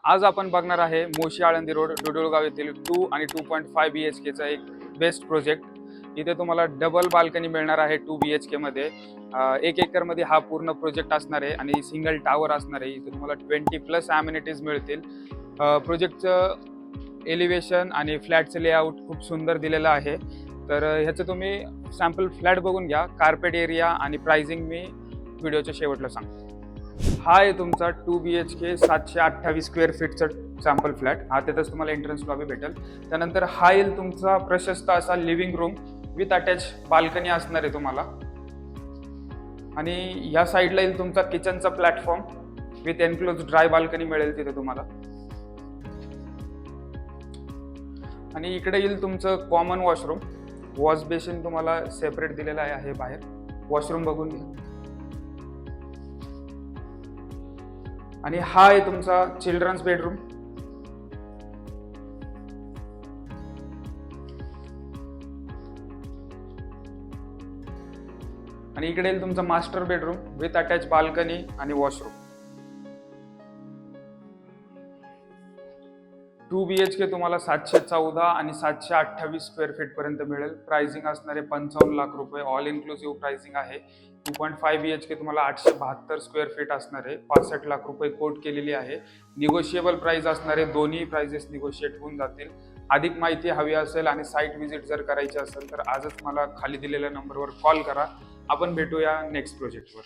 आज आपण बघणार आहे मोशी आळंदी रोड डोडोळगाव येथील 2 आणि 2.5 BHK चा एक बेस्ट प्रोजेक्ट. इथे तुम्हाला डबल बाल्कनी मिळणार आहे 2 BHK मध्ये. 1 एकर मध्ये हा पूर्ण प्रोजेक्ट असणार आहे आणि सिंगल टावर असणार आहे. इथे तुम्हाला 20+ अमेनिटीज मिळतील. प्रोजेक्टचं एलिव्हेशन आणि फ्लॅटचं लेआउट खूप सुंदर दिलेलं आहे. तर ह्याचं तुम्ही सॅम्पल फ्लॅट बघून घ्या. कार्पेट एरिया आणि प्राइसिंग मी व्हिडिओच्या शेवटला सांगतो. हा आहे तुमचा 2 BHK 728 स्क्वेअर फीटचा सॅम्पल फ्लॅट. हा तिथंच तुम्हाला एंट्रन्स लॉबी भेटेल. त्यानंतर हा येईल तुमचा प्रशस्त असा living room with attach balcony असणार आहे तुम्हाला. आणि या साईडला येईल तुमचा किचनचा platform with enclose dry balcony मिळेल तिथे तुम्हाला. आणि इकडे येईल तुमचं कॉमन वॉशरूम. वॉश बेसिन तुम्हाला सेपरेट दिलेला आहे बाहेर. वॉशरूम बघून घ्या. आणि हा आहे तुमचा चिल्ड्रन्स बेडरूम. आणि इकडे येईल तुमचा master bedroom with attach balcony आणि वॉशरूम. 2 BHK तुम्हाला 714 आणि 728 स्क्वेअर फीट पर्यंत मिळेल. प्राइसिंग असणारे 55 लाख रुपये ऑल इन्क्लुसिव्ह प्राइसिंग आहे. 2.5 BHK तुम्हाला 872 स्क्वेअर फीट असणार आहे. 65 लाख रुपये कोट केलेली आहे. निगोशिएबल प्राइस असणारे दोन्ही प्राइसेस निगोशिएट होऊन जातील. अधिक माहिती हवी असेल आणि साईट व्हिजिट जर करायची असेल तर आजच मला खाली दिलेल्या नंबरवर कॉल करा. आपण भेटूया नेक्स्ट प्रोजेक्टवर.